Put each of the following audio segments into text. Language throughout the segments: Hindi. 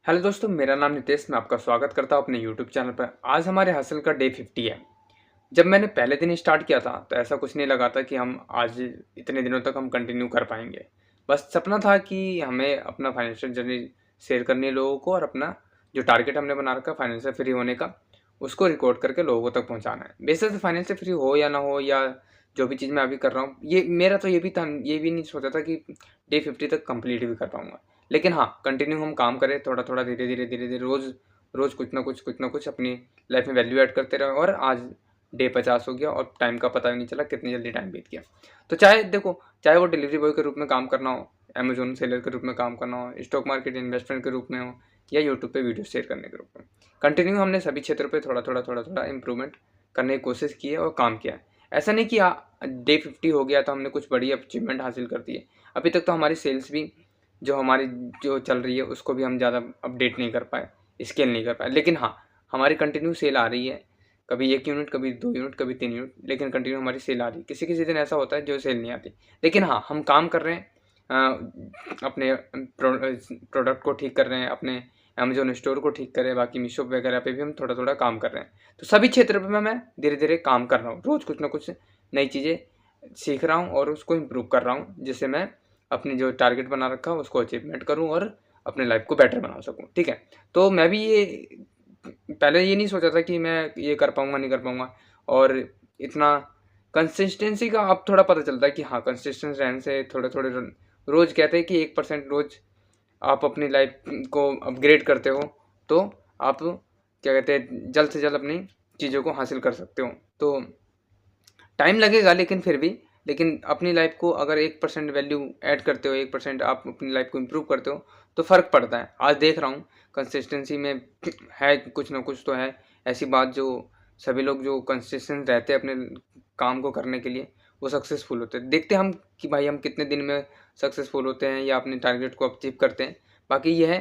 हेलो दोस्तों, मेरा नाम नितेश। मैं आपका स्वागत करता हूँ अपने यूट्यूब चैनल पर। आज हमारे हसल का डे 50 है। जब मैंने पहले दिन स्टार्ट किया था तो ऐसा कुछ नहीं लगा था कि हम आज इतने दिनों तक हम कंटिन्यू कर पाएंगे। बस सपना था कि हमें अपना फाइनेंशियल जर्नी शेयर करनी है लोगों को, और अपना जो टारगेट हमने बना रखा है फाइनेंशियल फ्री होने का, उसको रिकॉर्ड करके लोगों तक पहुँचाना है। बेशक फाइनेंशियल फ्री हो या ना हो, या जो भी चीज़ मैं अभी कर रहा हूँ, ये मेरा तो ये भी था, ये भी नहीं सोचा था कि डे 50 तक कंप्लीट भी कर पाऊँगा। लेकिन हाँ, कंटिन्यू हम काम करें, थोड़ा-थोड़ा, धीरे-धीरे रोज़ कुछ ना कुछ अपनी लाइफ में वैल्यू ऐड करते रहे, और आज डे 50 हो गया और टाइम का पता भी नहीं चला कितनी जल्दी टाइम बीत गया। तो चाहे वो डिलीवरी बॉय के रूप में काम करना हो, अमेज़न सेलर के रूप में काम करना हो, स्टॉक मार्केट इन्वेस्टमेंट के रूप में हो, या यूट्यूब पे वीडियो शेयर करने के रूप में। कंटिन्यू हमने सभी क्षेत्रों पे थोड़ा-थोड़ा इम्प्रूवमेंट करने की कोशिश की है और काम किया है। ऐसा नहीं कि डे 50 हो गया तो हमने कुछ बड़ी अचीवमेंट हासिल कर दी है। अभी तक तो हमारी सेल्स भी जो हमारी जो चल रही है उसको भी हम ज़्यादा अपडेट नहीं कर पाए, स्केल नहीं कर पाए। लेकिन हाँ, हमारी कंटिन्यू सेल आ रही है, कभी 1 यूनिट, कभी 2 यूनिट, कभी 3 यूनिट, लेकिन कंटिन्यू हमारी सेल आ रही है। किसी-किसी दिन ऐसा होता है जो सेल नहीं आती। लेकिन हाँ, हम काम कर रहे हैं, अपने प्रोडक्ट को ठीक कर रहे हैं, अपने अमेज़न स्टोर को ठीक कर रहे हैं, बाकी मीशो वगैरह पे भी हम थोड़ा-थोड़ा काम कर रहे हैं। तो सभी क्षेत्र पे मैं धीरे-धीरे काम कर रहा हूँ। रोज़ कुछ ना कुछ नई चीज़ें सीख रहा हूँ और उसको इम्प्रूव कर रहा हूँ, जिससे मैं अपनी जो टारगेट बना रखा है उसको अचीवमेंट करूँ और अपने लाइफ को बेटर बना सकूँ। ठीक है? तो मैं भी ये पहले ये नहीं सोचा था कि मैं ये कर पाऊँगा, नहीं कर पाऊँगा, और इतना कंसिस्टेंसी का अब थोड़ा पता चलता है कि हाँ, कंसिस्टेंट रहने से थोड़े-थोड़े रोज़ कहते हैं कि 1% रोज़ आप अपनी लाइफ को अपग्रेड करते हो, तो आप क्या कहते हैं, जल्द से जल्द अपनी चीज़ों को हासिल कर सकते हो। तो टाइम लगेगा, लेकिन फिर भी, लेकिन अपनी लाइफ को अगर 1% वैल्यू ऐड करते हो, 1% आप अपनी लाइफ को इम्प्रूव करते हो, तो फ़र्क पड़ता है। आज देख रहा हूँ कंसिस्टेंसी में है कुछ ना कुछ तो है, ऐसी बात जो सभी लोग जो कंसिस्टेंट रहते हैं अपने काम को करने के लिए, वो सक्सेसफुल होते हैं। देखते हैं हम कि भाई हम कितने दिन में सक्सेसफुल होते हैं या अपने टारगेट को अचीव करते हैं। बाकी ये है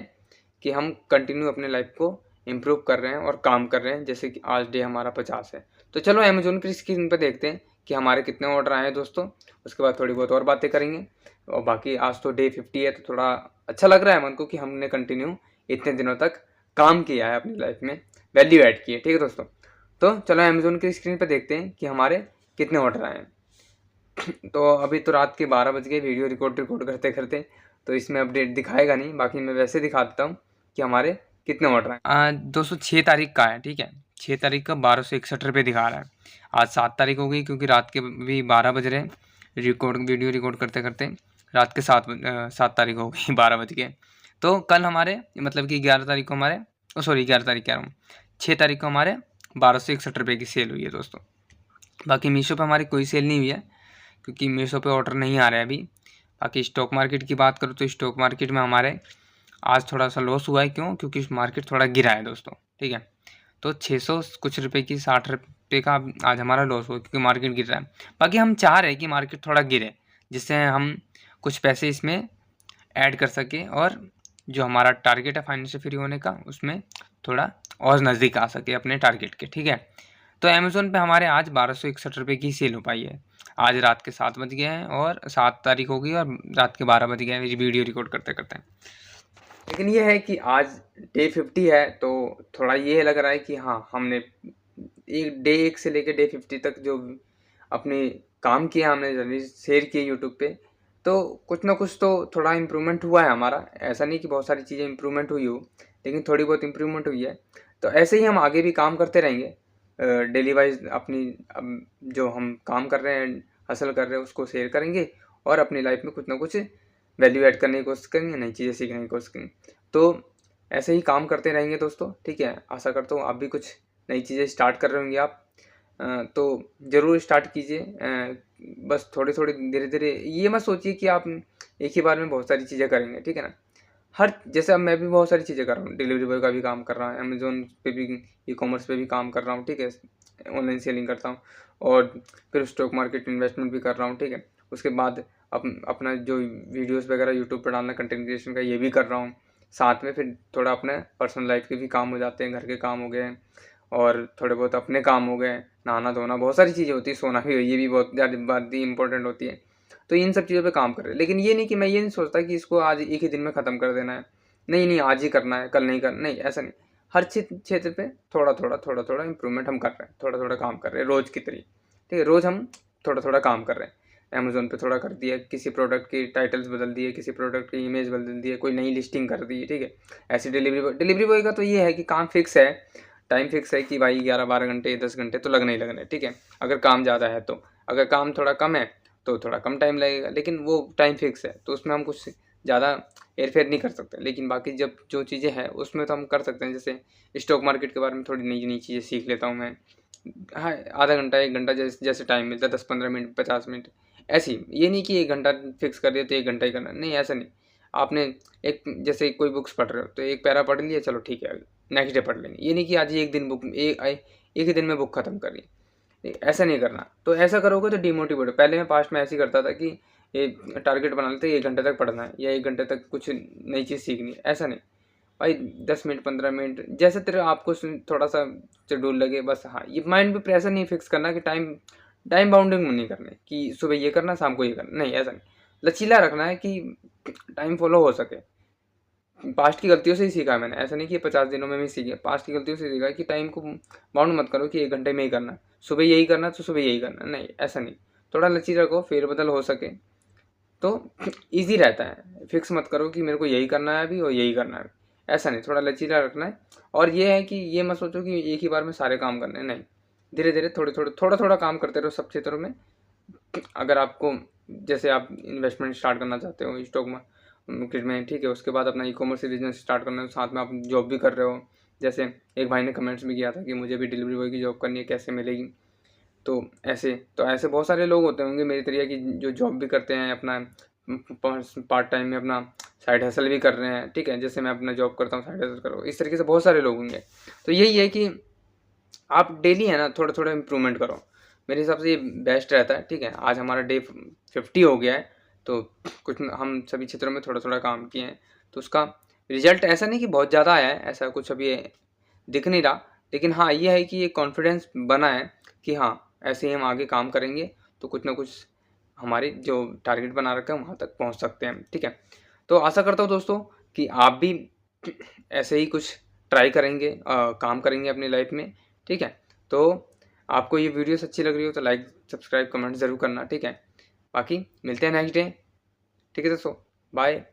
कि हम कंटिन्यू अपने लाइफ को इम्प्रूव कर रहे हैं और काम कर रहे हैं, जैसे कि आज डे हमारा 50 है। तो चलो अमेज़न की स्क्रीन पे देखते हैं कि हमारे कितने ऑर्डर आए हैं दोस्तों। उसके बाद थोड़ी बहुत और बातें करेंगे, और बाकी आज तो डे 50 है, तो थोड़ा अच्छा लग रहा है मन को कि हमने कंटिन्यू इतने दिनों तक काम किया है, अपनी लाइफ में वैल्यू ऐड की है। ठीक है दोस्तों? तो चलो अमेज़न की स्क्रीन पे देखते हैं कि हमारे कितने ऑर्डर आए हैं। तो अभी तो रात के 12 बज गए वीडियो रिकॉर्ड करते-करते, तो इसमें अपडेट दिखाएगा नहीं, बाकी मैं वैसे दिखा देता हूँ कि हमारे कितने ऑर्डर आए। दोस्तों 6 तारीख का है, ठीक है? 6 तारीख का 1261 रुपये दिखा रहा है। आज 7 तारीख हो गई, क्योंकि रात के भी 12 बज रहे हैं, वीडियो रिकॉर्ड करते-करते रात के 7 तारीख हो गई, 12 बज गए। तो कल हमारे मतलब कि 11 तारीख को हमारे 11 तारीख कह रहा हूँ, 6 तारीख को हमारे 1261 रुपये की सेल हुई है दोस्तों। बाकी मीशो पे हमारी कोई सेल नहीं हुई है, क्योंकि मीशो पे ऑर्डर नहीं आ रहे हैं अभी। बाकी स्टॉक मार्केट की बात करूँ तो स्टॉक मार्केट में हमारे आज थोड़ा-सा लॉस हुआ है। क्यों? क्योंकि मार्केट थोड़ा गिरा है दोस्तों, ठीक है? तो 600 कुछ रुपए की 60 रुपये का आज हमारा लॉस हुआ, क्योंकि मार्केट गिर रहा है। बाकी हम चाह रहे हैं कि मार्केट थोड़ा गिरे, जिससे हम कुछ पैसे इसमें ऐड कर सकें, और जो हमारा टारगेट है फाइनेंशियल फ्री होने का, उसमें थोड़ा और नज़दीक आ सके अपने टारगेट के, ठीक है? तो अमेज़न पे हमारे आज 1261 रुपये की सेल हो पाई है। आज रात के 7 बज गए हैं और 7 तारीख हो गई और रात के 12 बज गए हैं वीडियो रिकॉर्ड करते-करते। लेकिन ये है कि आज डे 50 है, तो थोड़ा ये लग रहा है कि हाँ, हमने डे 1 से लेके डे 50 तक जो अपने काम किया, हमने जर्नी शेयर की यूट्यूब पे, तो कुछ ना कुछ तो थोड़ा इम्प्रूवमेंट हुआ है हमारा। ऐसा नहीं कि बहुत सारी चीज़ें इम्प्रूवमेंट हुई हो, लेकिन थोड़ी बहुत इम्प्रूवमेंट हुई है। तो ऐसे ही हम आगे भी काम करते रहेंगे। डेली वाइज़ अपनी जो हम काम कर रहे हैं, हासिल कर रहे हैं, उसको शेयर करेंगे, और अपनी लाइफ में कुछ ना कुछ वैल्यू ऐड करने की कोशिश करेंगे, नई चीज़ें सीखने की कोशिश करेंगे। तो ऐसे ही काम करते रहेंगे दोस्तों, ठीक है? आशा करता हूँ आप भी कुछ नई चीज़ें स्टार्ट कर रहे होंगे आप। तो ज़रूर स्टार्ट कीजिए। बस थोड़ी-थोड़ी, धीरे-धीरे, ये मत सोचिए कि आप एक ही बार में बहुत सारी चीज़ें करेंगे, ठीक है ना? जैसे अब मैं भी बहुत सारी चीज़ें कर रहा हूँ, डिलीवरी बॉय का भी काम कर रहा हूँ, अमेज़न पे भी, ई-कॉमर्स पे भी काम कर रहा हूँ, ठीक है? ऑनलाइन सेलिंग करता हूँ, और फिर स्टॉक मार्केट इन्वेस्टमेंट भी कर रहा हूँ, ठीक है? उसके बाद अपना जो वीडियोज़ वगैरह यूट्यूब पे डालना, कंटेंट क्रिएशन का, ये भी कर रहा हूँ। साथ में फिर थोड़ा अपने पर्सनल लाइफ़ के भी काम हो जाते हैं, घर के काम हो गए हैं, और थोड़े बहुत अपने काम हो गए, नहाना-धोना, बहुत सारी चीज़ें होती हैं, सोना भी, ये भी बहुत ज़्यादा बात ही इम्पोर्टेंट होती है। तो इन सब चीज़ों पे काम कर रहे हैं। लेकिन ये नहीं कि मैं ये नहीं सोचता कि इसको आज एक ही दिन में ख़त्म कर देना है। नहीं आज ही करना है, कल नहीं करना, नहीं ऐसा नहीं। हर क्षेत्र पे थोड़ा थोड़ा इम्प्रूवमेंट हम कर रहे हैं, थोड़ा थोड़ा काम कर रहे हैं रोज़ की तरीके। ठीक है, रोज़ हम थोड़ा थोड़ा काम कर रहे हैं। अमेज़न पे थोड़ा कर दिया, किसी प्रोडक्ट की टाइटल्स बदल दिए, किसी प्रोडक्ट की इमेज बदल दिए, कोई नई लिस्टिंग कर दी। ठीक है, ऐसे डिलीवरी बॉय का तो ये है कि काम फिक्स है, टाइम फिक्स है कि भाई 11-12 घंटे 10 घंटे तो लगने ही लगने। ठीक है, अगर काम ज़्यादा है तो, अगर काम थोड़ा कम है तो थोड़ा कम टाइम लगेगा, लेकिन वो टाइम फिक्स है तो उसमें हम कुछ ज़्यादा हेर-फेर नहीं कर सकते। लेकिन बाकी जब जो चीज़ें हैं उसमें तो हम कर सकते हैं। जैसे स्टॉक मार्केट के बारे में थोड़ी नई-नई चीज़ें सीख लेता हूँ मैं। हाँ, आधा घंटा 1 घंटा जैसे टाइम मिलता है, 10-15 मिनट 50 मिनट ऐसे ही। ये नहीं कि 1 घंटा फिक्स कर दिया तो 1 घंटा ही करना, नहीं ऐसा नहीं। आपने एक जैसे कोई बुक्स पढ़ रहे हो तो एक पैरा पढ़ लिया, चलो ठीक है, नेक्स्ट डे पढ़ लेंगे। ये नहीं कि आज ही एक दिन बुक एक ही दिन में बुक खत्म करी, ऐसा नहीं करना। तो ऐसा करोगे तो डिमोटिवेट हो। पहले मैं पास्ट में ऐसे ही करता था कि ये टारगेट बना लेते 1 घंटे तक पढ़ना है या 1 घंटे तक कुछ नई चीज़ सीखनी है, ऐसा नहीं भाई। 10 मिनट 15 मिनट जैसे तेरे आपको थोड़ा सा शेड्यूल लगे बस। हाँ, ये माइंड पे प्रेशर नहीं फिक्स करना कि टाइम टाइम बाउंडिंग नहीं करनी कि सुबह ये करना शाम को ये करना, नहीं ऐसा नहीं। लचीला रखना है कि टाइम फॉलो हो सके। पास्ट की गलतियों से ही सीखा है मैंने, ऐसा नहीं कि 50 दिनों में भी सीखे, पास्ट की गलतियों से सीखा कि टाइम को बाउंड मत करो कि 1 घंटे में ही करना, सुबह यही करना तो सुबह यही करना, नहीं ऐसा नहीं। थोड़ा लचीला रखो, फेरबदल हो सके तो ईजी रहता है। फिक्स मत करो कि मेरे को यही करना है अभी और यही करना है, ऐसा नहीं। थोड़ा लचीला रखना है। और ये है कि ये मत सोचो कि एक ही बार में सारे काम करने हैं, नहीं। धीरे धीरे थोड़ा थोड़ा काम करते रहो सब क्षेत्रों में। अगर आपको जैसे आप इन्वेस्टमेंट स्टार्ट करना चाहते हो स्टॉक मार्केट में, ठीक है, उसके बाद अपना ई-कॉमर्स बिजनेस स्टार्ट करना है, साथ में आप जॉब भी कर रहे हो। जैसे एक भाई ने कमेंट्स भी किया था कि मुझे भी डिलीवरी बॉय की जॉब करनी है, कैसे मिलेगी। तो ऐसे बहुत सारे लोग होते होंगे मेरी तरह कि जो जॉब भी करते हैं, अपना पार्ट टाइम में अपना साइड हसल भी कर रहे हैं। ठीक है, जैसे मैं अपना जॉब करता हूँ, साइड हसल कर रहा हूँ, इस तरीके से बहुत सारे लोग होंगे। तो यही है कि आप डेली है ना थोड़ा थोड़ा इम्प्रूवमेंट करो, मेरे हिसाब से ये बेस्ट रहता है। ठीक है, आज हमारा डे 50 हो गया है, तो कुछ हम सभी क्षेत्रों में थोड़ा थोड़ा काम किए हैं, तो उसका रिजल्ट ऐसा नहीं कि बहुत ज़्यादा आया है, ऐसा कुछ अभी दिख नहीं रहा। लेकिन हाँ, ये है कि ये कॉन्फिडेंस बना है कि हाँ, ऐसे ही हम आगे काम करेंगे तो कुछ ना कुछ हमारे जो टारगेट बना रखा है वहाँ तक पहुँच सकते हैं। ठीक है, तो आशा करता हूँ दोस्तों कि आप भी ऐसे ही कुछ ट्राई करेंगे, काम करेंगे अपनी लाइफ में। ठीक है, तो आपको ये वीडियोस अच्छी लग रही हो तो लाइक सब्सक्राइब कमेंट ज़रूर करना। ठीक है, बाकी मिलते हैं नेक्स्ट डे। ठीक है दोस्तों, बाय।